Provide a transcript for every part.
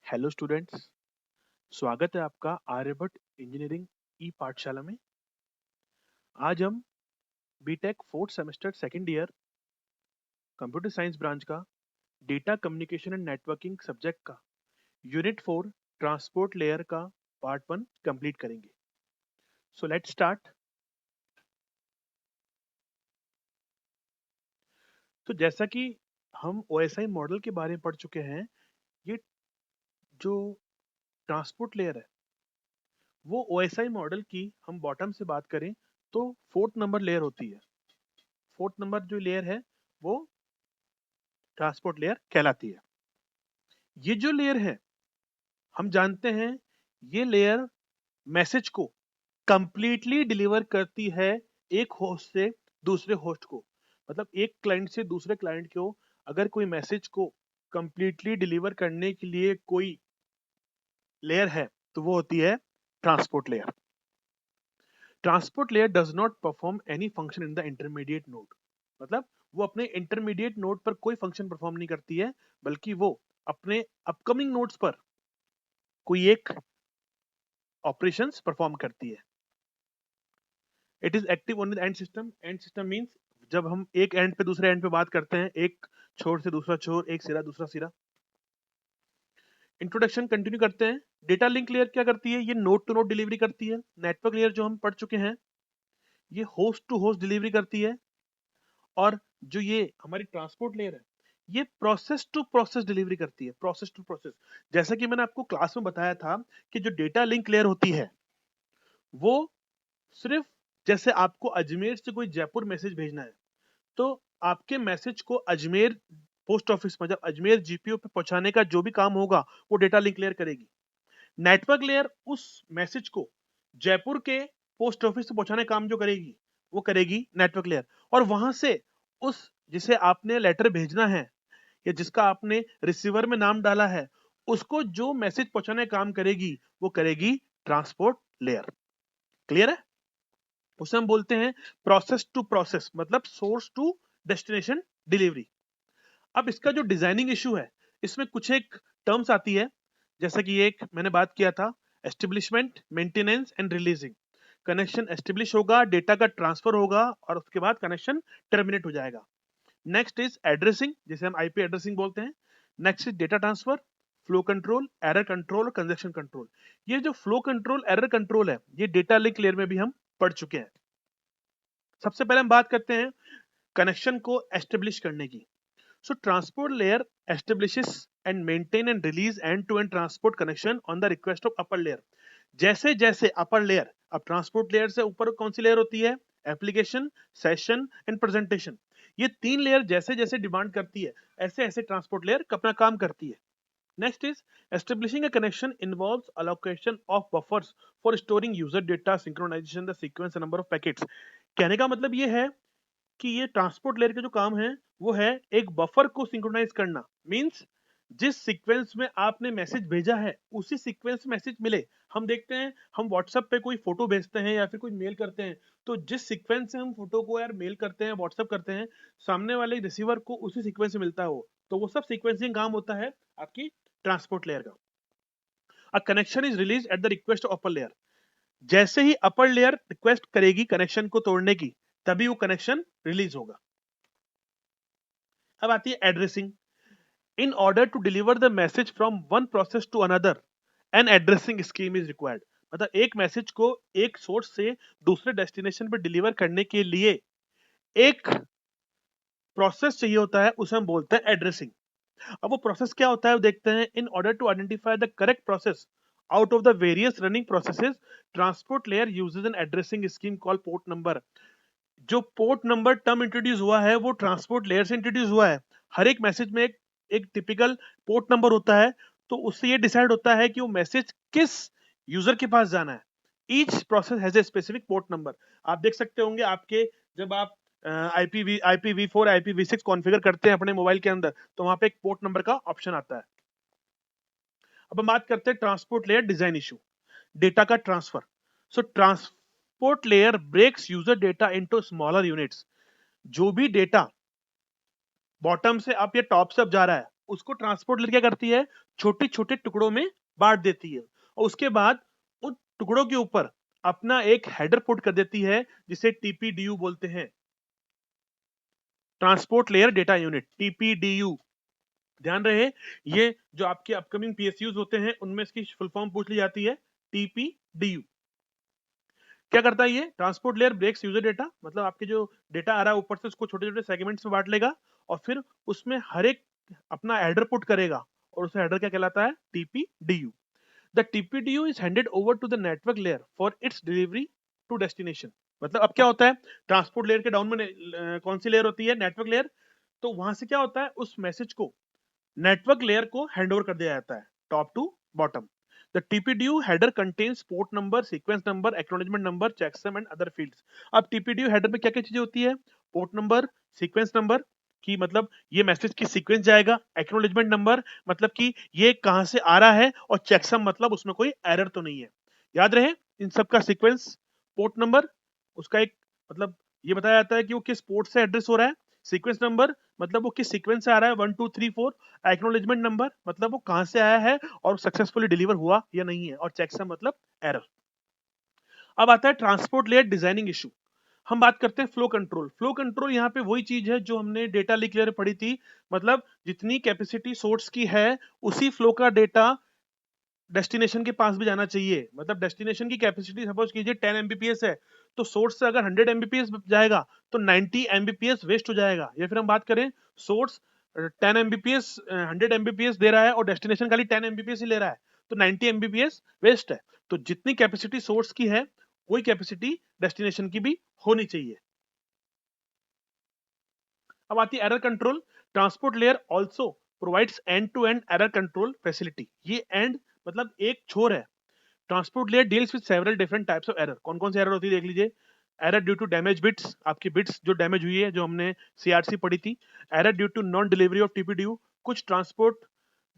Hello students. स्वागत है आपका आर्यभट्ट इंजीनियरिंग ई पाठशाला में। आज हम B Tech fourth semester second year computer science branch का data communication and networking subject का यूनिट 4 ट्रांसपोर्ट लेयर का पार्ट 1 कंप्लीट करेंगे। So let's start. तो जैसा कि हम ओएसआई मॉडल के बारे में पढ़ चुके हैं, ये जो ट्रांसपोर्ट लेयर है वो ओएसआई मॉडल की हम बॉटम से बात करें तो फोर्थ नंबर लेयर होती है। फोर्थ नंबर जो लेयर है वो ट्रांसपोर्ट लेयर कहलाती है। ये जो लेयर है हम जानते हैं ये लेयर मैसेज को कंप्लीटली डिलीवर करती है एक होस्ट से दूसरे होस्ट को। मतलब एक क्लाइंट से दूसरे क्लाइंट को अगर कोई मैसेज को कंप्लीटली डिलीवर करने के लिए कोई लेयर है तो वो होती है transport layer. Transport layer does not perform any function in the intermediate node. मतलब वो अपने इंटरमीडिएट नोड पर कोई फंक्शन परफॉर्म नहीं करती है, बल्कि वो अपने अपकमिंग नोड्स पर कोई एक ऑपरेशंस परफॉर्म करती है। It is active on the end system. And system means जब हम एक एंड पे दूसरे एंड पे बात करते हैं, एक छोर से दूसरा छोर, एक सिरा दूसरा सिरा। इंट्रोडक्शन कंटिन्यू करते हैं। डेटा लिंक लेयर क्या करती है? ये नोड टू नोड डिलीवरी करती है। नेटवर्क लेयर जो हम पढ़ चुके हैं ये होस्ट टू होस्ट डिलीवरी करती है। और जो ये हमारी ट्रांसपोर्ट लेयर है ये प्रोसेस टू प्रोसेस डिलीवरी करती है। प्रोसेस टू प्रोसेस, जैसा कि मैंने आपको क्लास में बताया था कि जो डेटा लिंक लेयर होती है वो सिर्फ, जैसे आपको अजमेर से कोई जयपुर मैसेज भेजना है तो आपके मैसेज को अजमेर पोस्ट ऑफिस में, जब अजमेर जीपीओ पे पहुंचाने का जो भी काम होगा वो डेटा लिंक लेयर करेगी। नेटवर्क लेयर उस मैसेज को जयपुर के पोस्ट ऑफिस से पहुंचाने का काम जो करेगी वो करेगी नेटवर्क लेयर। और वहां से उस जिसे आपने लेटर भेजना है या जिसका आपने रिसीवर में नाम डाला है उसको जो मैसेज पहुंचाने का काम करेगी वो करेगी ट्रांसपोर्ट लेयर। क्लियर है? उसे हम बोलते हैं प्रोसेस टू प्रोसेस, मतलब सोर्स टू डेस्टिनेशन डिलीवरी। अब इसका जो डिजाइनिंग इशू है इसमें कुछ एक टर्म्स आती है, जैसा कि एक मैंने बात किया था, establishment, maintenance and releasing. Connection establish होगा, डेटा का ट्रांसफर होगा और उसके बाद कनेक्शन टर्मिनेट हो जाएगा। नेक्स्ट इज एड्रेसिंग, जिसे हम आईपी एड्रेसिंग बोलते हैं। Next is data transfer, flow control, error control और कंजक्शन कंट्रोल। ये जो फ्लो कंट्रोल, एरर कंट्रोल है ये डेटा लिंक लेयर में भी हम पढ़ चुके हैं। सबसे पहले हम बात करते हैं कनेक्शन को एस्टेब्लिश करने की। So transport layer establishes and maintain and release end-to-end transport connection on the request of upper layer. जैसे जैसे अपर लेयर, अब ट्रांसपोर्ट लेयर से ऊपर कौन सी लेयर होती है? Application, session and presentation. ये तीन लेयर जैसे जैसे डिमांड करती है ऐसे ऐसे ट्रांसपोर्ट लेयर अपना काम करती है। Next is establishing a connection involves allocation of buffers for storing user data, synchronization the sequence and number of packets। कहने का मतलब ये है कि ये ट्रांसपोर्ट लेयर के जो काम है वो है एक बफर को सिंक्रोनाइज करना। मींस जिस सीक्वेंस में आपने मैसेज भेजा है उसी सीक्वेंस में मैसेज मिले। हम देखते हैं, हम व्हाट्सएप पे कोई फोटो भेजते हैं या फिर कोई मेल करते हैं, तो जिस सीक्वेंस से हम फोटो को यार मेल करते हैं, व्हाट्सएप करते हैं, सामने वाले रिसीवर को उसी सीक्वेंस से मिलता हो, तो वो सब सीक्वेंसिंग काम होता है आपकी ट्रांसपोर्ट लेयर का। A connection is release at the request of upper layer. जैसे ही अपर लेयर रिक्वेस्ट करेगी कनेक्शन को तोड़ने की तभी वो कनेक्शन रिलीज होगा। अब आती है addressing. In order to deliver the message from one process to another an addressing scheme is required. मतलब एक मैसेज को एक सोर्स से दूसरे डेस्टिनेशन पर डिलीवर करने के लिए एक प्रोसेस चाहिए होता है, उसे हम बोलते हैं एड्रेसिंग। अब वो प्रोसेस क्या होता है वो देखते हैं। In order to identify the correct process out of the various running processes, transport layer uses an addressing scheme called port number. जो पोर्ट नंबर टर्म इंट्रोड्यूस हुआ है वो ट्रांसपोर्ट लेयर से इंट्रोड्यूस हुआ है। हर एक मैसेज में एक टिपिकल पोर्ट नंबर होता है, तो उससे ये डिसाइड होता है कि वो मैसेज किस यूजर के पास जाना है। Each process has a specific port number. आप देख सकते होंगे आपके, जब आप IPv4 IPv6 कॉन्फ़िगर करते हैं अपने मोबाइल के अंदर तो वहां पे एक पोर्ट नंबर का ऑप्शन आता है। अब हम बात करते हैं transport layer design issue, data का transfer. So transport layer breaks user data into smaller units. जो भी डेटा बॉटम से अप या टॉप से अप जा रहा है उसको ट्रांसपोर्ट लेयर क्या करती है, छोटे छोटे टुकड़ों में बांट देती है और उसके बाद उन टुकड़ों के ऊपर अपना एक हेडर पुट कर देती है जिसे टीपीडीयू बोलते हैं, ट्रांसपोर्ट लेयर डेटा यूनिट, टीपीडीयू। ध्यान रहे, ये जो आपके अपकमिंग पीएसयूज होते हैं उनमें इसकी फुल फॉर्म पूछ ली जाती है, टीपीडीयू। क्या करता है ये, transport layer breaks user data, मतलब आपके जो डेटा आ रहा है ऊपर से उसको छोटे छोटे सेगमेंट्स में बांट लेगा और फिर उसमें हर एक अपना हेडर पुट करेगा और उस हेडर क्या कहलाता है, TPDU. The TPDU is handed over to the network layer for its delivery to destination. मतलब अब क्या होता है, ट्रांसपोर्ट लेयर के डाउन में कौन सी लेयर होती है, नेटवर्क लेयर। तो वहां से क्या होता है, उस मैसेज को नेटवर्क लेयर को हैंडओवर कर दिया जाता है top to bottom. The TPDU header contains port number, sequence number, acknowledgement number, checksum and other fields. अब TPDU header में क्या क्या चीजें होती है, पोर्ट नंबर, सीक्वेंस नंबर की मतलब ये मैसेज की सीक्वेंस जाएगा, एक्नॉलेजमेंट नंबर मतलब कि ये कहां से आ रहा है, और चेकसम मतलब उसमें कोई एरर तो नहीं है। याद रहे इन सब का सीक्वेंस, पोर्ट नंबर उसका एक मतलब ये बताया जाता है कि वो किस पोर्ट से एड्रेस हो रहा है, सीक्वेंस नंबर मतलब वो किस सीक्वेंस से आ रहा है 1 2 3 4, एक्नॉलेजमेंट नंबर मतलब वो कहां से आया है और सक्सेसफुली डिलीवर हुआ या नहीं है, और चेकसम मतलब एरर। अब आता है ट्रांसपोर्ट लेयर डिजाइनिंग इशू। हम बात करते हैं फ्लो कंट्रोल। फ्लो कंट्रोल यहाँ पे वही चीज है जो हमने डेटा लिंक लेयर पढ़ी थी, मतलब जितनी कैपेसिटी सोर्स की है उसी फ्लो का डेटा डेस्टिनेशन के पास भी जाना चाहिए। मतलब डेस्टिनेशन की कैपेसिटी सपोज कीजिए 10 एमबीपीएस है, तो सोर्स से अगर 100 एमबीपीएस जाएगा तो 90 एमबीपीएस वेस्ट हो जाएगा। या फिर हम बात करें, सोर्स 10 एमबीपीएस 100 एमबीपीएस दे रहा है और डेस्टिनेशन खाली 10 एमबीपीएस ही ले रहा है, तो 90 एमबीपीएस वेस्ट है। तो जितनी कैपेसिटी सोर्स की है वही कैपेसिटी डेस्टिनेशन की भी होनी चाहिए। अब आती है error control. Transport layer also provides end to end error control facility. ये एंड मतलब एक छोर है। Transport layer deals with several different types of error. कौन कौन सी एरर होती है देख लीजिए। Error due to damage bits, आपकी बिट्स जो डैमेज हुई है, जो हमने सीआरसी पढ़ी थी। Error due to non delivery of TPDU, कुछ ट्रांसपोर्ट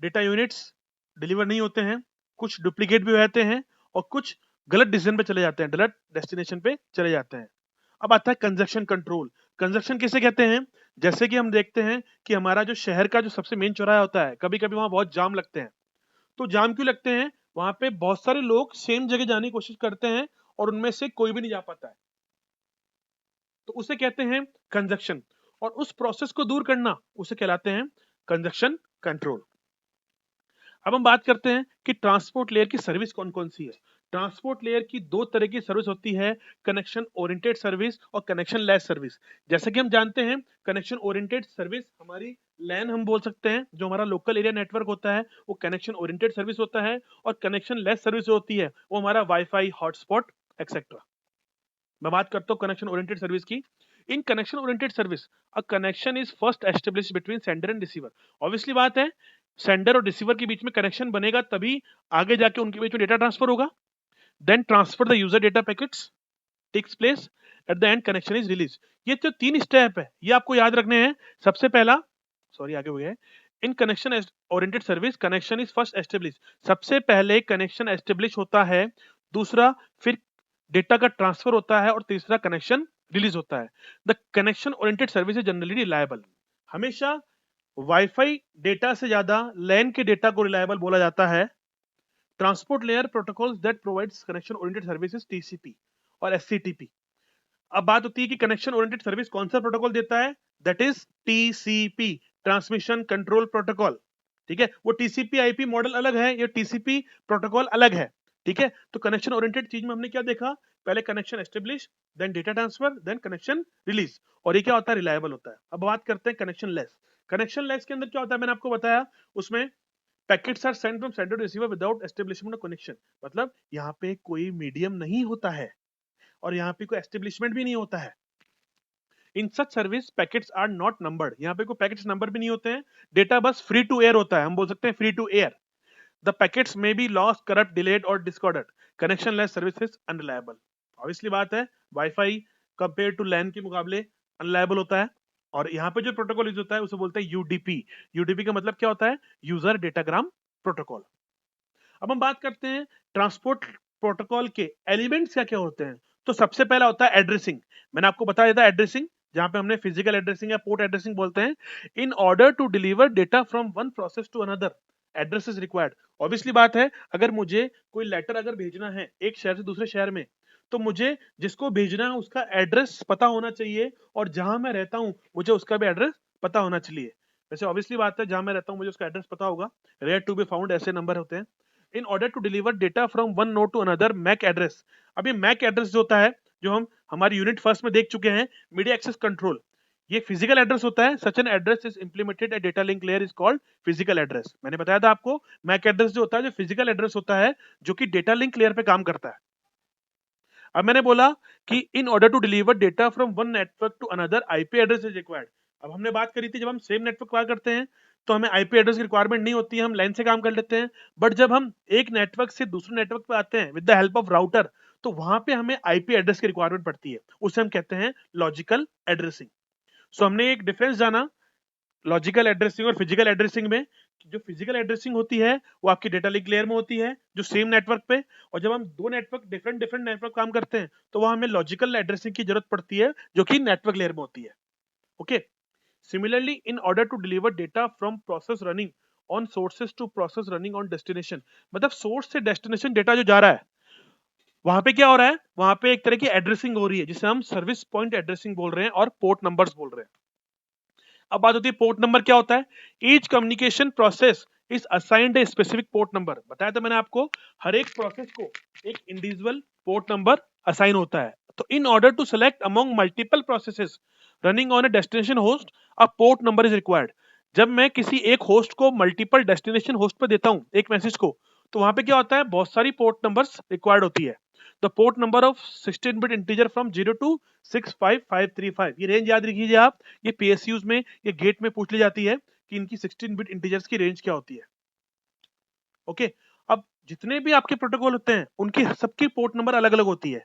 डेटा यूनिट्स डिलीवर नहीं होते हैं, कुछ डुप्लीकेट भी हो जाते हैं और कुछ गलत डिसीजन पे चले जाते हैं, गलत डेस्टिनेशन पे चले जाते हैं। अब आता है कंजक्शन कंट्रोल। कंजक्शन किसे कहते हैं, जैसे कि हम देखते हैं कि हमारा जो शहर का जो सबसे मेन चौराहा होता है, कभी कभी वहां बहुत जाम लगते हैं। तो जाम क्यों लगते हैं, वहां पे बहुत सारे लोग सेम जगह जाने की कोशिश करते हैं और उनमें से कोई भी नहीं जा पाता है, तो उसे कहते हैं कंजक्शन। और उस प्रोसेस को दूर करना उसे कहलाते हैं कंजक्शन कंट्रोल। अब हम बात करते हैं कि ट्रांसपोर्ट लेयर की सर्विस कौन कौन सी है। ट्रांसपोर्ट लेयर की दो तरह की सर्विस होती है, कनेक्शन ओरिएंटेड सर्विस और कनेक्शन लेस सर्विस। जैसे कि हम जानते हैं, कनेक्शन ओरिएंटेड सर्विस हमारी लैन हम बोल सकते हैं, जो हमारा लोकल एरिया नेटवर्क होता है वो कनेक्शन ओरिएंटेड सर्विस होता है, और कनेक्शन लेस सर्विस जो होती है वो हमारा वाईफाई, हॉटस्पॉट एक्सेट्रा। मैं बात करता हूँ कनेक्शन ओरिएंटेड सर्विस की। In connection oriented service a connection is first established between sender and receiver. Obviously बात है, सेंडर और रिसीवर के बीच में कनेक्शन बनेगा तभी आगे जाके उनके बीच में डेटा ट्रांसफर होगा। Then transfer the user data packets takes place, at the end connection is release. ये जो तीन स्टेप है ये आपको याद रखने हैं। सबसे पहला, सॉरी आगे हो गया है, in connection oriented service connection is first establish, सबसे पहले कनेक्शन एस्टेब्लिश होता है, दूसरा फिर डेटा का ट्रांसफर होता है, और तीसरा कनेक्शन रिलीज होता है। The connection oriented service is generally reliable. हमेशा वाईफाई डेटा से ज्यादा लैन के डेटा को रिलायबल बोला जाता है। Transport layer protocols that provides connection oriented services TCP और एससीटीपी। अब बात होती है कि कनेक्शन ओरिएंटेड सर्विस कौन सा प्रोटोकॉल देता है, that is TCP, transmission control protocol. ठीक है, वो टीसीपी आईपी मॉडल अलग है, ये टीसीपी प्रोटोकॉल अलग है। ठीक है, तो कनेक्शन ओरिएंटेड चीज में हमने क्या देखा, पहले connection establish, then data transfer, then connection release, और ये क्या होता है, रिलायबल होता है। अब बात करते हैं कनेक्शन लेस। कनेक्शन लेस के अंदर क्या होता है, मैंने आपको बताया, उसमें packets are sent from sender to receiver without establishment of connection. मतलब यहाँ पे कोई मीडियम नहीं होता है और यहाँ पे कोई एस्टेब्लिशमेंट भी नहीं होता है। In such service packets are not numbered, यहाँ पे कोई पैकेट्स नंबर भी नहीं होते हैं, data bus free to air होता है, हम बोल सकते हैं free to air. The packets may be lost, corrupt, delayed और disordered. Connectionless services unreliable. Obviously बात है, वाईफाई कंपेयर टू लैन के मुकाबले अनरिलायबल होता है। और यहाँ पे जो प्रोटोकॉल यूज होता है उसे बोलते हैं यूडीपी। यूडीपी का मतलब क्या होता है, यूजर डेटाग्राम प्रोटोकॉल। अब हम बात करते हैं ट्रांसपोर्ट प्रोटोकॉल के एलिमेंट्स क्या क्या होते हैं। तो सबसे पहला होता है एड्रेसिंग। मैंने आपको बताया था एड्रेसिंग, जहां पे हमने फिजिकल एड्रेसिंग या पोर्ट एड्रेसिंग बोलते हैं, in order to deliver data from one process to another address is required. Obviously बात है, अगर मुझे कोई लेटर अगर भेजना है एक शहर से दूसरे शहर में, तो मुझे जिसको भेजना है उसका एड्रेस पता होना चाहिए, और जहां मैं रहता हूं मुझे उसका भी एड्रेस पता होना चाहिए। वैसे ऑब्वियसली बात है, जहां मैं रहता हूं मुझे उसका एड्रेस पता होगा, रेयर टू बी फाउंड ऐसे नंबर होते हैं। In order to deliver data from one node to another MAC address. अभी मैक एड्रेस जो होता है, जो हम हमारी यूनिट फर्स्ट में देख चुके हैं, मीडिया एक्सेस कंट्रोल, ये फिजिकल एड्रेस होता है। Such an address is implemented A data link layer is called physical address. मैंने बताया था आपको, मैक एड्रेस जो होता है, जो फिजिकल एड्रेस होता है, जो कि डेटा लिंक लेयर पे काम करता है। अब मैंने बोला कि in order to deliver data from one network to another IP address is required. अब हमने बात करी थी, जब हम सेम नेटवर्क पर करते हैं तो हमें आईपी एड्रेस की रिक्वायरमेंट नहीं होती है, हम लाइन से काम कर लेते हैं। बट जब हम एक नेटवर्क से दूसरे नेटवर्क पे आते हैं with the help of router, तो वहां पे हमें आईपी एड्रेस की रिक्वायरमेंट पड़ती है, उसे हम कहते हैं लॉजिकल एड्रेसिंग। सो हमने एक डिफरेंस जाना लॉजिकल एड्रेसिंग और फिजिकल एड्रेसिंग में। जो फिजिकल एड्रेसिंग होती है वो आपकी डेटा लिंक लेयर में होती है, जो सेम नेटवर्क पे। और जब हम दो नेटवर्क डिफरेंट डिफरेंट नेटवर्क काम करते हैं, तो वहां हमें लॉजिकल एड्रेसिंग की जरूरत पड़ती है, जो कि नेटवर्क लेयर में होती है। Okay. Similarly, in order to deliver data from process running on sources to process running on destination, मतलब सोर्स से डेस्टिनेशन डेटा जो जा रहा है, वहां पे क्या हो रहा है, वहां पे एक तरह की एड्रेसिंग हो रही है, जिसे हम सर्विस पॉइंट एड्रेसिंग बोल रहे हैं और पोर्ट नंबर्स बोल रहे हैं। अब बात होती है पोर्ट नंबर क्या होता है। Each communication process is assigned a specific port number. बताया था मैंने आपको, हर एक प्रोसेस को एक इंडिविजुअल पोर्ट नंबर असाइन होता है। तो in order to select among multiple processes running on a destination host, a port number is required. जब मैं किसी एक होस्ट को मल्टीपल डेस्टिनेशन होस्ट पे देता हूं एक मैसेज को, तो वहां पे क्या होता है, बहुत सारी पोर्ट नंबर्स रिक्वायर्ड होती है। The port number of 16 bit integer from 0 to 65535, ये रेंज याद रखिए आप। ये पीएसयूज में, ये गेट में पूछ ली जाती है कि इनकी 16 बिट इंटीजर्स की रेंज क्या होती है। ओके। अब जितने भी आपके प्रोटोकॉल होते हैं, उनकी सबकी पोर्ट नंबर अलग अलग होती है।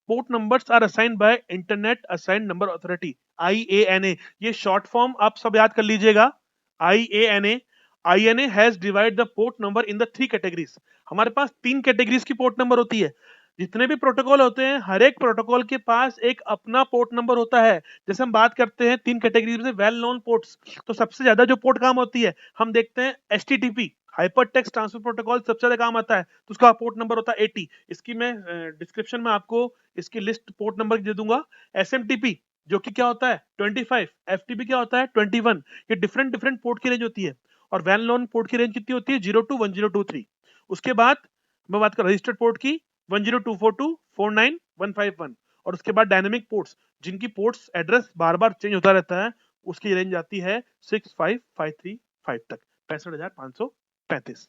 Port numbers are assigned by internet assigned number authority, IANA। ये शॉर्ट फॉर्म आप सब याद कर लीजिएगा, IANA। INA has divide the port number in the 3 categories. हमारे पास 3 कैटेगरीज की पोर्ट नंबर होती है। जितने भी प्रोटोकॉल होते हैं, हर एक प्रोटोकॉल के पास एक अपना पोर्ट नंबर होता है। जैसे हम बात करते हैं 3 कैटेगरीज में वेल नोन पोर्ट्स, तो सबसे ज्यादा जो पोर्ट काम होती है, हम देखते हैं HTTP, hyper text transfer protocol, सबसे ज्यादा काम आता है, तो उसका पोर्ट नंबर होता है 80। इसकी मैं डिस्क्रिप्शन में आपको इसकी लिस्ट पोर्ट नंबर दे दूंगा। SMTP जो कि क्या होता है 25, FTP क्या होता है 21। ये डिफरेंट डिफरेंट पोर्ट की रेंज होती है। और वेल नोन पोर्ट की रेंज कितनी होती है 0 टू 1023। उसके बाद मैं बात कर रजिस्टर्ड पोर्ट की 10242 49151। और उसके बाद डायनेमिक पोर्ट्स, जिनकी पोर्ट्स एड्रेस बार बार चेंज होता रहता है, उसकी रेंज आती है 65535 तक, 65,535।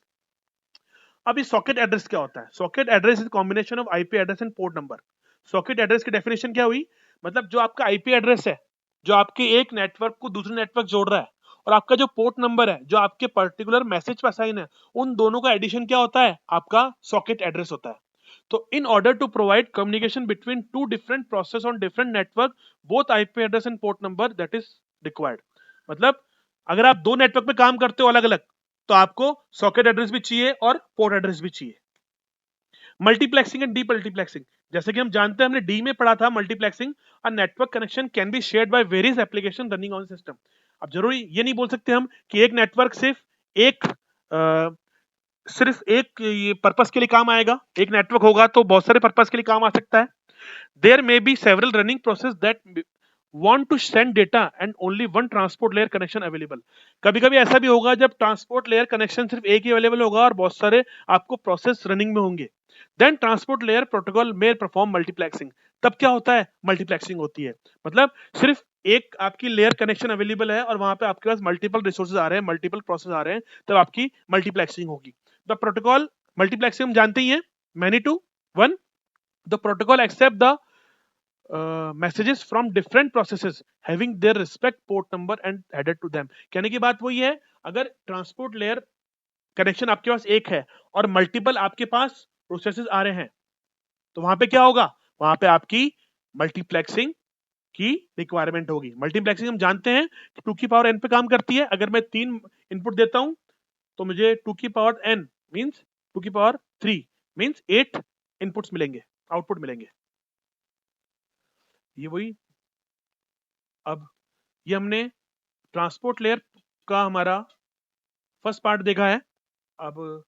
अब इस सॉकेट एड्रेस क्या होता है। Socket address is combination of IP address and port number. Socket address की डेफिनेशन क्या हुई, मतलब जो आपका आईपी एड्रेस है, जो आपके एक नेटवर्क को दूसरे नेटवर्क जोड़ रहा है, और आपका जो पोर्ट नंबर है, जो आपके पर्टिकुलर मैसेज पर असाइन है, उन दोनों का एडिशन क्या होता है, आपका सॉकेट एड्रेस होता है। तो in order to provide communication between two different process on different network, both IP address and port number that is required. मतलब अगर आप दो नेटवर्क पे काम करते हो अलग अलग, तो आपको सॉकेट एड्रेस भी चाहिए और पोर्ट एड्रेस भी चाहिए। मल्टीप्लेक्सिंग एंड डीमल्टीप्लेक्सिंग, जैसे कि हम जानते हैं, हमने डी में पढ़ा था multiplexing, a network connection can be shared by various application running on system. अब जरूरी ये नहीं बोल सकते हम कि एक नेटवर्क सिर्फ एक ये पर्पस के लिए काम आएगा। एक नेटवर्क होगा तो बहुत सारे पर्पस के लिए काम आ सकता है। There may be several running process that want to send data and only one transport layer connection available। कभी कभी ऐसा भी होगा जब ट्रांसपोर्ट लेयर कनेक्शन सिर्फ एक ही अवेलेबल होगा और बहुत सारे आपको प्रोसेस रनिंग में होंगे। देन ट्रांसपोर्ट लेयर प्रोटोकॉल में परफॉर्म मल्टीप्लेक्सिंग। तब क्या होता है, मल्टीप्लेक्सिंग होती है। मतलब सिर्फ एक आपकी लेयर कनेक्शन अवेलेबल है और वहां पे आपके पास मल्टीपल रिसोर्सेज आ रहे हैं, मल्टीपल प्रोसेस आ रहे हैं, तब आपकी मल्टीप्लेक्सिंग होगी। द प्रोटोकॉल मल्टीप्लेक्सिंग हम जानते ही हैं, many to one. The protocol accept the messages from different processes having their respect port number and header to them। कहने की बात वही है, अगर ट्रांसपोर्ट लेयर कनेक्शन आपके पास एक है और मल्टीपल आपके पास प्रोसेसेस आ रहे हैं, तो वहां पे क्या होगा, वहां पे आपकी मल्टीप्लेक्सिंग की रिक्वायरमेंट होगी। मल्टीप्लेक्सिंग हम जानते हैं कि 2 की पावर n पे काम करती है। अगर मैं 3 इनपुट देता हूं, तो मुझे 2 की पावर n मींस 2 की पावर 3 मींस 8 इनपुट्स मिलेंगे, आउटपुट मिलेंगे। ये वही अब ये हमने ट्रांसपोर्ट लेयर का हमारा फर्स्ट पार्ट देखा है। अब